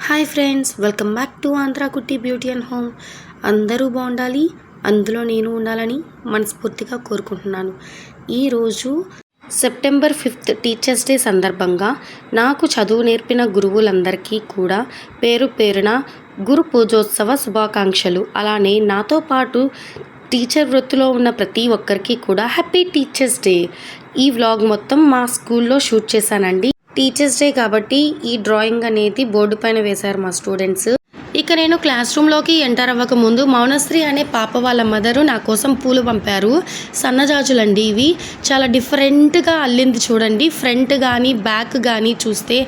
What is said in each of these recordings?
Hi friends, welcome back to Andhra కుట్టి beauty and home. అందరూ బాగుండాలి, అందులో నేను ఉండాలని మనస్ఫూర్తిగా కోరుకుంటున్నాను. ఈరోజు సెప్టెంబర్ 5 టీచర్స్ డే సందర్భంగా నాకు చదువు నేర్పిన గురువులందరికీ కూడా పేరు పేరున గురు పూజోత్సవ శుభాకాంక్షలు. అలానే నాతో పాటు టీచర్ వృత్తిలో ఉన్న ప్రతి ఒక్కరికి కూడా హ్యాపీ టీచర్స్ డే. ఈ వ్లాగ్ మొత్తం మా స్కూల్లో షూట్ చేశానండి. టీచర్స్ డే కాబట్టి ఈ డ్రాయింగ్ అనేది బోర్డు పైన వేశారు మా స్టూడెంట్స్. ఇక నేను క్లాస్ రూమ్లోకి ఎంటర్ అవ్వక ముందు మౌనశ్రీ అనే పాప వాళ్ళ మదరు నా కోసం పూలు పంపారు. సన్నజాజులండి ఇవి. చాలా డిఫరెంట్గా అల్లింది చూడండి. ఫ్రంట్ కానీ బ్యాక్ కానీ చూస్తే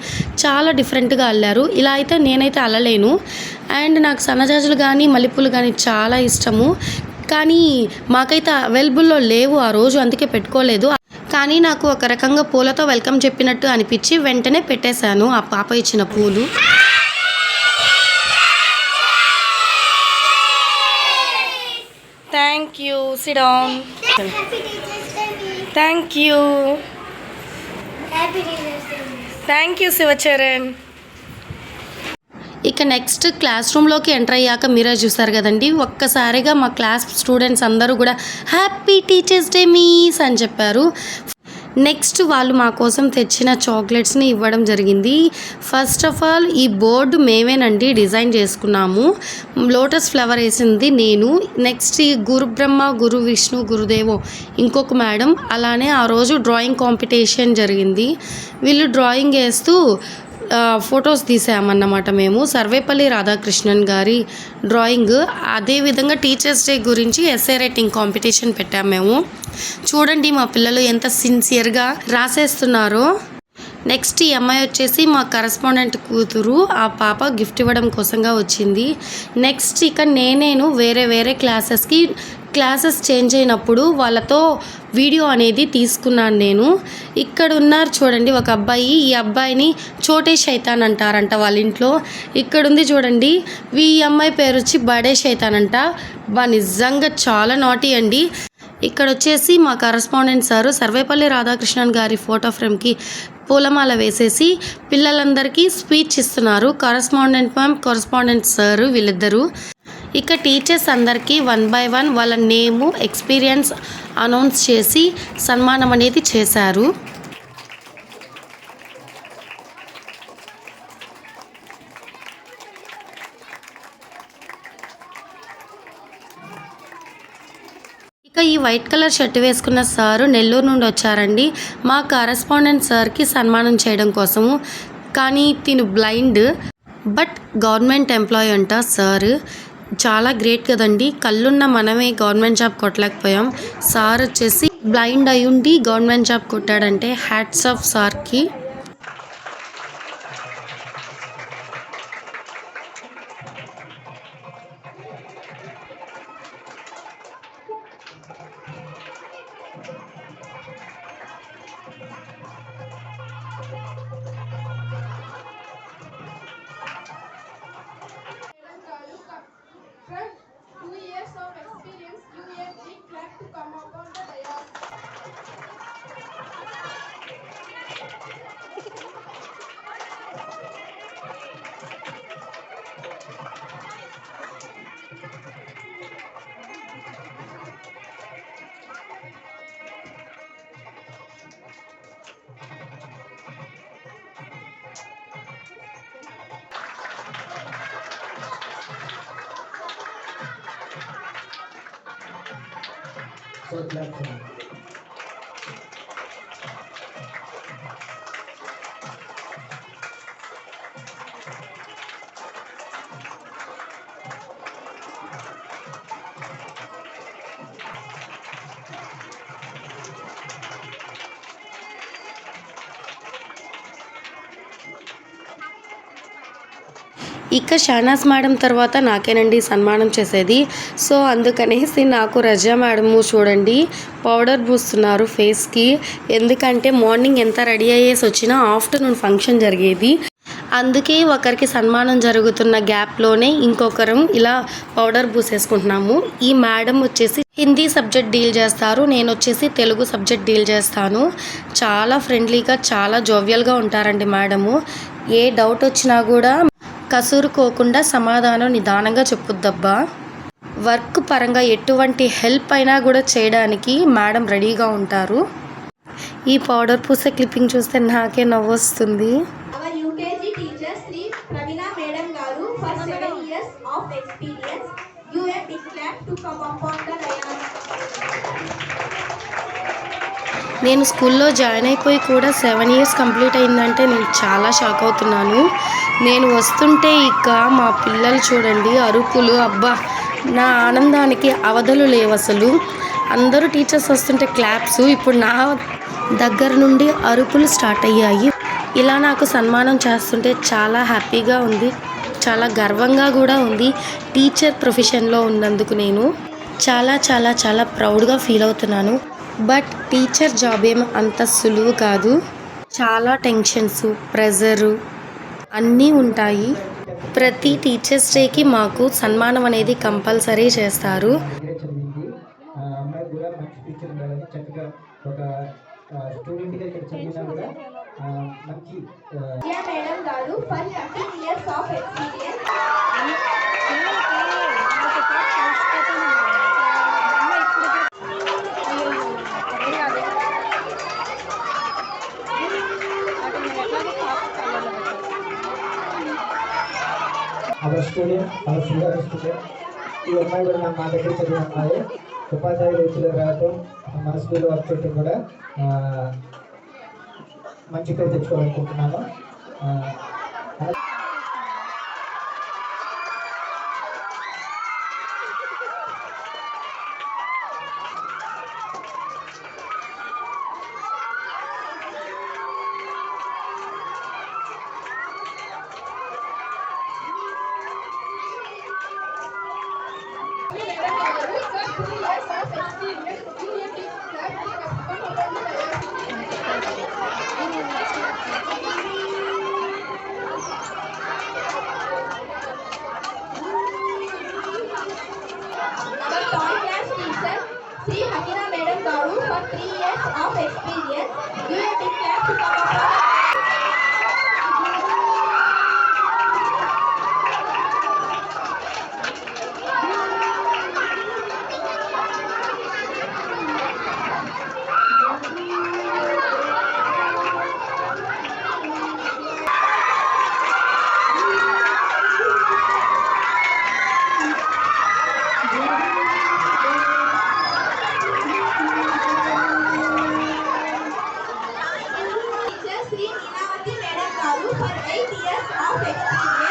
చాలా డిఫరెంట్గా అల్లారు. ఇలా అయితే నేనైతే అల్లలేను. అండ్ నాకు సన్నజాజులు కానీ మల్లెపూలు కానీ చాలా ఇష్టము. కానీ మాకైతే అవైలబుల్లో లేవు ఆ రోజు, అందుకే పెట్టుకోలేదు. కానీ నాకు ఒక రకంగా పూలతో వెల్కమ్ చెప్పినట్టు అనిపించి వెంటనే పెట్టేశాను ఆ పాప ఇచ్చిన పూలు. Thank you, SIT down. Thank you, thank you Shivacharan. ఇక నెక్స్ట్ క్లాస్ రూమ్లోకి ఎంటర్ అయ్యాక మీరే చూసారు కదండి, ఒక్కసారిగా మా క్లాస్ స్టూడెంట్స్ అందరూ కూడా హ్యాపీ టీచర్స్ డే మీస్ అని చెప్పారు. నెక్స్ట్ వాళ్ళు మా కోసం తెచ్చిన చాక్లెట్స్ని ఇవ్వడం జరిగింది. ఫస్ట్ ఆఫ్ ఆల్ ఈ బోర్డు మేమేనండి డిజైన్ చేసుకున్నాము. లోటస్ ఫ్లవర్ వేసింది నేను. నెక్స్ట్ ఈ గురు బ్రహ్మ, గురు విష్ణు, గురుదేవో ఇంకొక మేడం. అలానే ఆ రోజు డ్రాయింగ్ కాంపిటీషన్ జరిగింది. వీళ్ళు డ్రాయింగ్ వేస్తూ ఫొటోస్ తీసామన్నమాట. మేము సర్వేపల్లి రాధాకృష్ణన్ గారి డ్రాయింగ్. అదేవిధంగా టీచర్స్ డే గురించి ఎస్ఏ రైటింగ్ కాంపిటీషన్ పెట్టాము మేము. చూడండి మా పిల్లలు ఎంత సిన్సియర్గా రాసేస్తున్నారో. నెక్స్ట్ ఈ అమ్మాయి వచ్చేసి మా కరెస్పాండెంట్ కూతురు. ఆ పాప గిఫ్ట్ ఇవ్వడం కోసంగా వచ్చింది. నెక్స్ట్ ఇక నేను వేరే క్లాసెస్ చేంజ్ అయినప్పుడు వాళ్ళతో వీడియో అనేది తీసుకున్నాను నేను. ఇక్కడ ఉన్నారు చూడండి ఒక అబ్బాయి. ఈ అబ్బాయిని చోటే శైతాన్ అంటారంట వాళ్ళ ఇంట్లో. ఇక్కడ ఉంది చూడండి, ఈ అమ్మాయి పేరు వచ్చి బడే శైతాన్ అంట. నిజంగా చాలా నాటీ అండి. ఇక్కడ వచ్చేసి మా కరెస్పాండెంట్ సారు సర్వేపల్లి రాధాకృష్ణన్ గారి ఫోటో ఫ్రేమ్కి పూలమాల వేసేసి పిల్లలందరికీ స్పీచ్ ఇస్తున్నారు. కరెస్పాండెంట్ సారు వీళ్ళిద్దరూ. ఇక టీచర్స్ అందరికీ 1 by 1 వాళ్ళ నేము, ఎక్స్పీరియన్స్ అనౌన్స్ చేసి సన్మానం అనేది చేశారు. ఇక ఈ వైట్ కలర్ షర్ట్ వేసుకున్న సారు నెల్లూరు నుండి వచ్చారండి మా కరెస్పాండెంట్ సార్కి సన్మానం చేయడం కోసము. కానీ తిను బ్లైండ్, బట్ గవర్నమెంట్ ఎంప్లాయీ అంట సార్. చాలా గ్రేట్ కదండి. కళ్ళున్న మనమే గవర్నమెంట్ జాబ్ కొట్టలేకపోయాం. సార్ వచ్చేసి బ్లైండ్ అయ్యుండి గవర్నమెంట్ జాబ్ కొట్టాడంటే హ్యాట్స్ ఆఫ్ సార్కి. From 2 years of experience, you a big clap to come upon the dais. So clap for me. ఇక షానాస్ madam తర్వాత నాకేనండి సన్మానం చేసేది. సో అందుకనేసి నాకు రజా మేడము చూడండి పౌడర్ పూస్తున్నారు ఫేస్కి. ఎందుకంటే మార్నింగ్ ఎంత రెడీ అయ్యేసి వచ్చినా ఆఫ్టర్నూన్ ఫంక్షన్ జరిగేది. అందుకే ఒకరికి సన్మానం జరుగుతున్న గ్యాప్లోనే ఇంకొకరం ఇలా పౌడర్ పూసేసుకుంటున్నాము. ఈ మేడం వచ్చేసి హిందీ సబ్జెక్ట్ డీల్ చేస్తారు, నేను వచ్చేసి తెలుగు సబ్జెక్ట్ డీల్ చేస్తాను. చాలా ఫ్రెండ్లీగా చాలా జోవియల్గా ఉంటారండి మేడము. ఏ డౌట్ వచ్చినా కూడా కసురుకోకుండా సమాధానం నిదానంగా చెప్పుద్దబ్బా. వర్క్ పరంగా ఎటువంటి హెల్ప్ అయినా కూడా చేయడానికి మేడం రెడీగా ఉంటారు. ఈ పౌడర్ పూసే క్లిప్పింగ్ చూస్తే నాకే నవ్వొస్తుంది. Our UKG teacher Sri Pravina Madam Garu for 7 years of experience. You a big clap to come upon the dais. నేను స్కూల్లో జాయిన్ అయిపోయి కూడా 7 ఇయర్స్ కంప్లీట్ అయిందంటే నేను చాలా షాక్ అవుతున్నాను. నేను వస్తుంటే ఇక మా పిల్లలు చూడండి అరుపులు, అబ్బా నా ఆనందానికి అవధులు లేవు అసలు. అందరూ టీచర్స్ వస్తుంటే క్లాప్స్, ఇప్పుడు నా దగ్గర నుండి అరుపులు స్టార్ట్ అయ్యాయి. ఇలా నాకు సన్మానం చేస్తుంటే చాలా హ్యాపీగా ఉంది, చాలా గర్వంగా కూడా ఉంది. టీచర్ ప్రొఫెషన్లో ఉన్నందుకు నేను చాలా చాలా చాలా ప్రౌడ్గా ఫీల్ అవుతున్నాను. బట్ టీచర్ జాబ్ ఏం అంత సులువు కాదు. చాలా టెన్షన్స్, ప్రెజరు అన్నీ ఉంటాయి. ప్రతి టీచర్స్ డేకి మాకు సన్మానం అనేది కంపల్సరీ చేస్తారు. దగ్గరే చదివింది. అమ్మాయి కూడా మంచి టీచర్ ఉండాలని చక్కగా ఒక స్టూడెంట్గా ఇక్కడ చదివినా కూడా మంచి Priya Madam Garu for 13 years of experience. Our student, our silver student. ఈ అమ్మాయి కూడా మా దగ్గర చదివిన అమ్మాయి. ఉపాధ్యాయులు వచ్చిన రావటం, మన స్కూల్లో వర్క్ చేయటం కూడా మంచి పేరు తెచ్చుకోవాలనుకుంటున్నాను. Our toy class teacher Sri Hakina Madam Garu for 3 years of experience. You a big clap to come upon the teacher Sri Neelavati Madam Garu for 8 years of experience.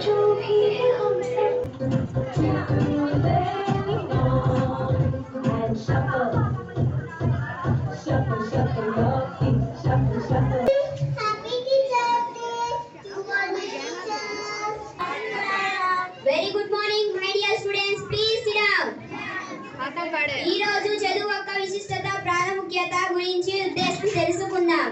जो भी है हम सब Very good morning, my dear students. Please sit down. ఈ రోజు చదువు యొక్క విశిష్టత, ప్రాముఖ్యత గురించి ఉద్దేశం తెలుసుకుందాం.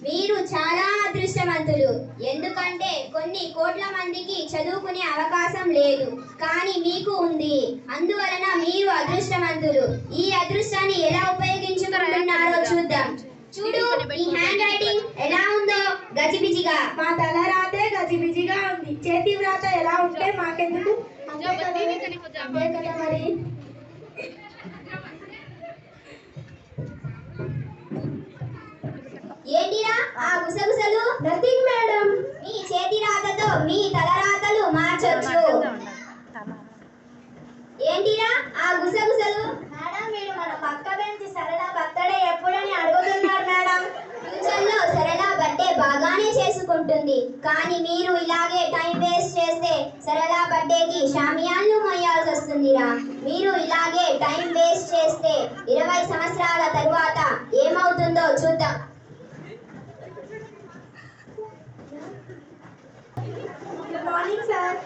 మీరు చాలా అదృష్టవంతులు. ఎందుకంటే కొన్ని కోట్ల మందికి చదువుకునే అవకాశం లేదు, కానీ మీకు ఉంది. అందువలన మీరు అదృష్టవంతులు. ఈ అదృష్టాన్ని ఎలా ఉపయోగించుకుంటున్నారో చూద్దాం. చూడు, ఈ హ్యాండ్ రైటింగ్ ఎలా ఉందో, గజిబిజిగా. మా తల రాతే గజిబిజిగా ఉంది. చేతి వ్రాత ఎలా ఉంటే మాకెందుకు? అంతే కదా మరి. ఏంటిరా ఆ గుసగుసలు? Nothing madam. మీ చేతి రాతతో మీ తల రాతలు మార్చొచ్చు. ఏంటిరా ఆ గుసగుసలు? మేడం, మీరు మన పక్క బెంచి సరళ బర్త్డే ఎప్పుడని అడుగుతున్నారు మేడం. ఫ్యూచర్లో సరళ బర్త్డే బాగానే చేసుకుంటుంది, కానీ మీరు ఇలాగే టైం వేస్ట్ చేస్తే సరళ బర్త్డేకి షామియాన్లు మోయాల్సి వస్తుందిరా. మీరు ఇలాగే టైం వేస్ట్ చేస్తే 20 సంవత్సరాల తరువాత ఏమవుతుందో చూద్దాం. Good morning sir.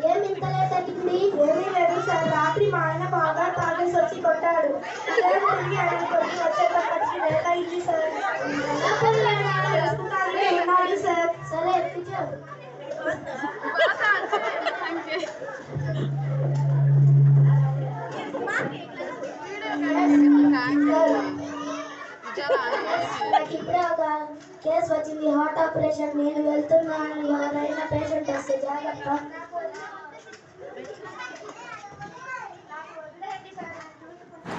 ఏం ఇంత లేట్ జరిగింది? ఏమీ లేదు సార్. రాత్రి మా ఆయన బాగా తాగేసి వచ్చి కొట్టాడు. ఉదయం తిరిగి ఆయన కొట్టి వచ్చేటప్పటికి లేట్ అయింది సార్. ప్రస్తుతానికి ఉన్నాడు సార్. సరే కూర్చో. నాకు ఇప్పుడే ఒక కేసు వచ్చింది, హార్ట్ ఆపరేషన్. నేను వెళ్తున్నాను, ఎవరైనా పేషెంట్ వస్తే జాగ్రత్త.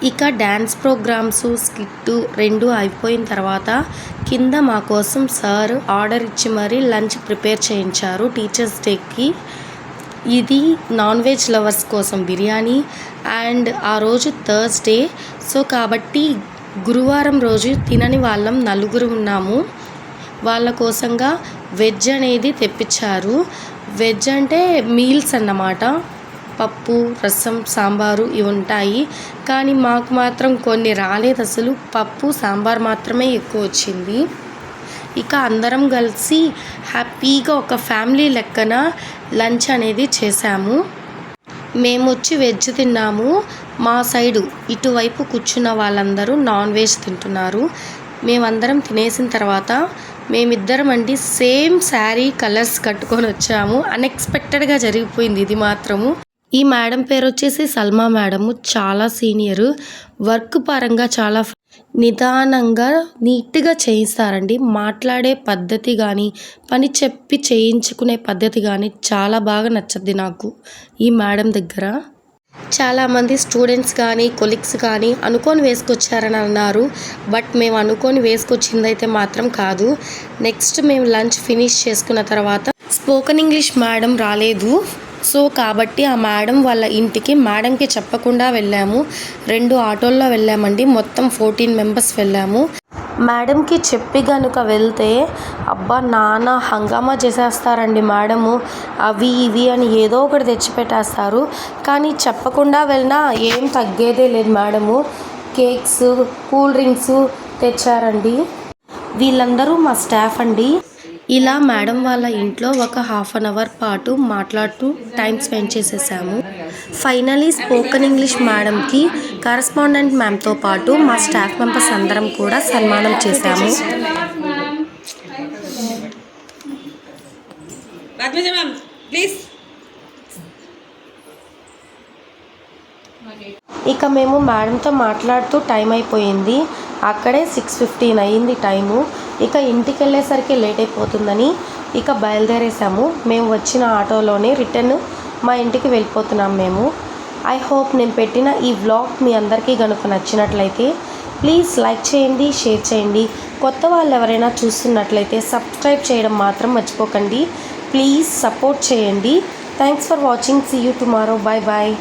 ఇక డ్యాన్స్ ప్రోగ్రామ్స్ స్కిట్ రెండు అయిపోయిన తర్వాత కింద మా కోసం సార్ ఆర్డర్ ఇచ్చి మరీ లంచ్ ప్రిపేర్ చేయించారు టీచర్స్ డేకి. ఇది నాన్ వెజ్ లవర్స్ కోసం బిర్యానీ అండ్ ఆ రోజు థర్స్డే. సో కాబట్టి గురువారం రోజు తినని వాళ్ళం నలుగురు ఉన్నాము. వాళ్ళ కోసంగా వెజ్ అనేది తెప్పించారు. వెజ్ అంటే మీల్స్ అన్నమాట. పప్పు, రసం, సాంబారు ఇవి ఉంటాయి. కానీ మాకు మాత్రం కొన్ని రాలేదు అసలు. పప్పు, సాంబార్ మాత్రమే ఎక్కువ వచ్చింది. ఇక అందరం కలిసి హ్యాపీగా ఒక ఫ్యామిలీ లెక్కన లంచ్ అనేది చేశాము. మేము వచ్చి వెజ్ తిన్నాము. మా సైడు ఇటువైపు కూర్చున్న వాళ్ళందరూ నాన్ వెజ్ తింటున్నారు. మేమందరం తినేసిన తర్వాత మేమిద్దరం అండి సేమ్ శారీ కలర్స్ కట్టుకొని వచ్చాము. అన్ఎక్స్పెక్టెడ్గా జరిగిపోయింది ఇది మాత్రము. ఈ మేడం పేరు వచ్చేసి సల్మా మేడము. చాలా సీనియర్. వర్క్ పరంగా చాలా నిదానంగా నీట్గా చేయిస్తారండి. మాట్లాడే పద్ధతి కానీ పని చెప్పి చేయించుకునే పద్ధతి కానీ చాలా బాగా నచ్చుద్ది నాకు ఈ మేడం దగ్గర. చాలామంది స్టూడెంట్స్ కానీ కొలీగ్స్ కానీ అనుకొని వేసుకొచ్చారని అన్నారు. బట్ మేము అనుకొని వేసుకొచ్చిందైతే మాత్రం కాదు. నెక్స్ట్ మేము లంచ్ ఫినిష్ చేసుకున్న తర్వాత స్పోకెన్ ఇంగ్లీష్ మేడం రాలేదు. సో కాబట్టి ఆ మేడం వాళ్ళ ఇంటికి మేడంకి చెప్పకుండా వెళ్ళాము. 2 ఆటోల్లో వెళ్ళామండి. మొత్తం 14 మెంబర్స్ వెళ్ళాము. మేడంకి చెప్పి కనుక వెళ్తే అబ్బా నాన్న హంగామా చేసేస్తారండి మేడము. అవి ఇవి అని ఏదో ఒకటి తెచ్చిపెట్టేస్తారు. కానీ చెప్పకుండా వెళ్ళినా ఏం తగ్గేదే లేదు. మేడము కేక్స్, కూల్ డ్రింక్స్ తెచ్చారండి. వీళ్ళందరూ మా స్టాఫ్ అండి. ఇలా మేడం వాళ్ళ ఇంట్లో ఒక ½ అన్ అవర్ పాటు మాట్లాడుతూ టైం స్పెండ్ చేసేసాము. ఫైనలీ స్పోకెన్ ఇంగ్లీష్ మేడంకి కరస్పాండెంట్ మ్యామ్తో పాటు మా స్టాఫ్ మెంబర్స్ అందరం కూడా సన్మానం చేశాము. ఇక మేము మేడంతో మాట్లాడుతూ టైం అయిపోయింది. అక్కడే 6:15 అయింది టైము. ఇక ఇంటికి వెళ్ళేసరికి లేట్ అయిపోతుందని ఇక బయలుదేరేసాము. మేము వచ్చిన ఆటోలోనే రిటర్న్ మా ఇంటికి వెళ్ళిపోతున్నాం మేము. ఐ హోప్ నేను పెట్టిన ఈ వ్లాగ్ మీ అందరికీ కనుక నచ్చినట్లయితే ప్లీజ్ లైక్ చేయండి, షేర్ చేయండి. కొత్త వాళ్ళు ఎవరైనా చూస్తున్నట్లయితే సబ్స్క్రైబ్ చేయడం మాత్రం మర్చిపోకండి. ప్లీజ్ సపోర్ట్ చేయండి. Thanks for watching. See you tomorrow. Bye bye.